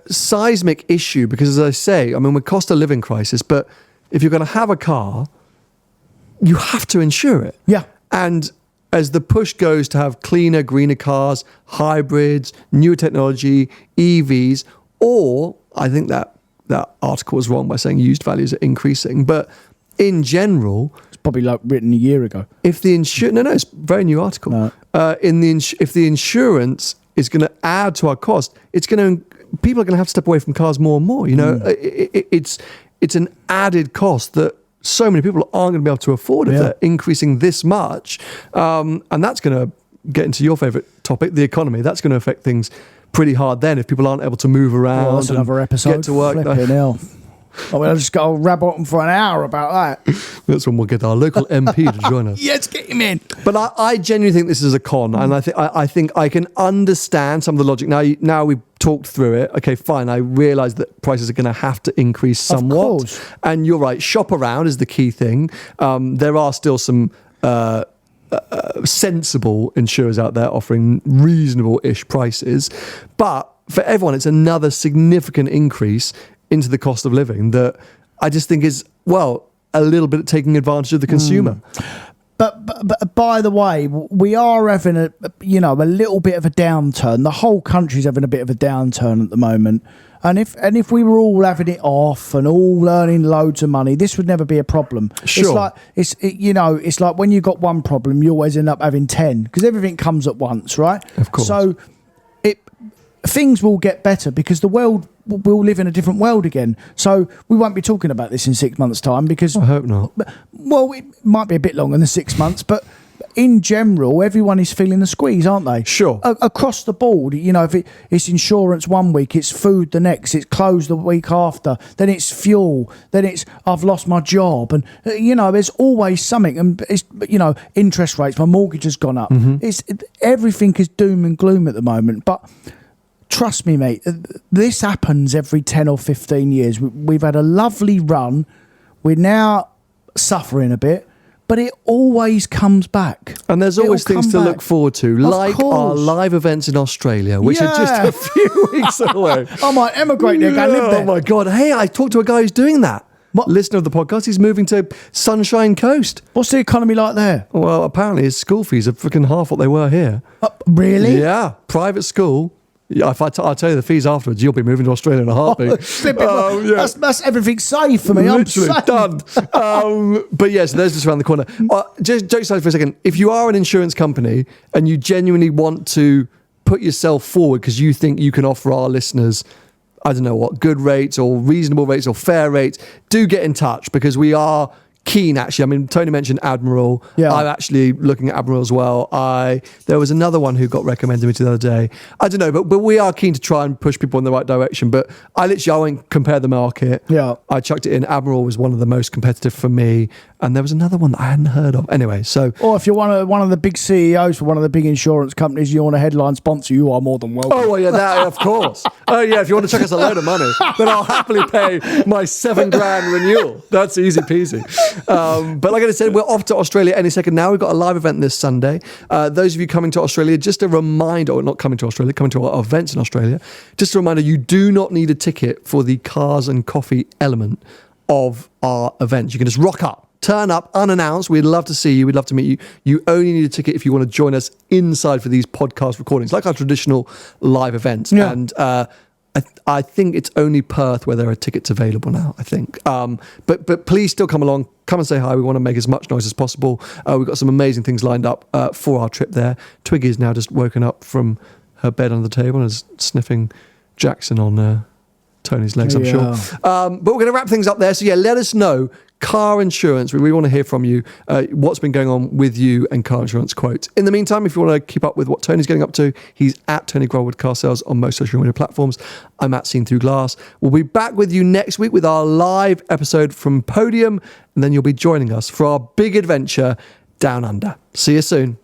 [SPEAKER 1] seismic issue because, as I say, with cost of living crisis, but if you're going to have a car, you have to insure it.
[SPEAKER 2] Yeah.
[SPEAKER 1] And as the push goes to have cleaner, greener cars, hybrids, newer technology, EVs, or I think that article was wrong by saying used values are increasing, but in general,
[SPEAKER 2] It's probably like written a year ago.
[SPEAKER 1] if the it's a very new article.
[SPEAKER 2] No.
[SPEAKER 1] If the insurance is going to add to our cost, people are going to have to step away from cars more and more. You know, it's an added cost that so many people aren't going to be able to afford if they're increasing this much, and that's going to get into your favourite topic, the economy. That's going to affect things pretty hard then if people aren't able to move around.
[SPEAKER 2] Well, that's another episode.
[SPEAKER 1] Get to work.
[SPEAKER 2] Flipping hell. I mean, I just got to rab on for an hour about that.
[SPEAKER 1] That's when we'll get our local MP to join us.
[SPEAKER 2] Yes, get him in.
[SPEAKER 1] But I genuinely think this is a con, and I think I can understand some of the logic. Now we've talked through it. Okay, fine. I realise that prices are going to have to increase somewhat.
[SPEAKER 2] Of course.
[SPEAKER 1] And you're right. Shop around is the key thing. There are still some sensible insurers out there offering reasonable-ish prices, but for everyone, it's another significant increase into the cost of living that I just think is, well, a little bit taking advantage of the consumer.
[SPEAKER 2] But by the way, we are having a little bit of a downturn. The whole country's having a bit of a downturn at the moment. And if we were all having it off and all earning loads of money, this would never be a problem.
[SPEAKER 1] Sure.
[SPEAKER 2] It's like when you got one problem, you always end up having 10 because everything comes at once, right?
[SPEAKER 1] Of course.
[SPEAKER 2] So things will get better because the world will live in a different world again. So we won't be talking about this in 6 months' time because
[SPEAKER 1] I hope not.
[SPEAKER 2] Well, it might be a bit longer than 6 months, but in general, everyone is feeling the squeeze, aren't they?
[SPEAKER 1] Sure.
[SPEAKER 2] Across the board, if it's insurance one week, it's food the next, it's clothes the week after, then it's fuel, then it's I've lost my job, and there's always something. And it's interest rates, my mortgage has gone up. Everything is doom and gloom at the moment, but. Trust me, mate, this happens every 10 or 15 years. We've had a lovely run. We're now suffering a bit, but it always comes back.
[SPEAKER 1] And there's always things to look forward to, like our live events in Australia, which are just a few weeks away.
[SPEAKER 2] I might emigrate there, go live there.
[SPEAKER 1] Oh, my God. Hey, I talked to a guy who's doing that.
[SPEAKER 2] What?
[SPEAKER 1] Listener of the podcast, he's moving to Sunshine Coast.
[SPEAKER 2] What's the economy like there?
[SPEAKER 1] Well, apparently his school fees are freaking half what they were here.
[SPEAKER 2] Really?
[SPEAKER 1] Yeah, private school. Yeah, if I'll tell you the fees afterwards, you'll be moving to Australia in a heartbeat.
[SPEAKER 2] That's everything safe for me.
[SPEAKER 1] Literally,
[SPEAKER 2] I'm safe.
[SPEAKER 1] done. But yes, there's just around the corner. Just jokes aside for a second. If you are an insurance company and you genuinely want to put yourself forward because you think you can offer our listeners, I don't know what, good rates or reasonable rates or fair rates, do get in touch because we are keen, actually. I mean, Tony mentioned Admiral.
[SPEAKER 2] Yeah.
[SPEAKER 1] I'm actually looking at Admiral as well. There was another one who got recommended me to the other day. I don't know, but we are keen to try and push people in the right direction. But I went compare the market.
[SPEAKER 2] Yeah.
[SPEAKER 1] I chucked it in. Admiral was one of the most competitive for me. And there was another one that I hadn't heard of. Anyway, so...
[SPEAKER 2] Or if you're one of the big CEOs for one of the big insurance companies, you want a headline sponsor, you are more than welcome.
[SPEAKER 1] Oh, well, yeah, that, of course. Oh, yeah, if you want to chuck us a load of money, then I'll happily pay my $7,000 renewal. That's easy peasy. But like I said, we're off to Australia any second now. We've got a live event this Sunday. Those of you coming to Australia, just a reminder, or not coming to Australia, coming to our events in Australia, just a reminder, you do not need a ticket for the cars and coffee element of our events. You can just rock up. Turn up unannounced. We'd love to see you. We'd love to meet you. You only need a ticket if you want to join us inside for these podcast recordings, like our traditional live events.
[SPEAKER 2] Yeah.
[SPEAKER 1] And I think it's only Perth where there are tickets available now, I think. But please still come along. Come and say hi. We want to make as much noise as possible. We've got some amazing things lined up for our trip there. Twiggy is now just woken up from her bed under the table and is sniffing Jackson on Tony's legs, I'm sure. But we're going to wrap things up there. So yeah, let us know. Car insurance. We really want to hear from you. What's been going on with you and car insurance quotes. In the meantime, if you want to keep up with what Tony's getting up to, he's at Tony Grolwood Car Sales on most social media platforms. I'm at Seen Through Glass. We'll be back with you next week with our live episode from Podium, and then you'll be joining us for our big adventure down under. See you soon.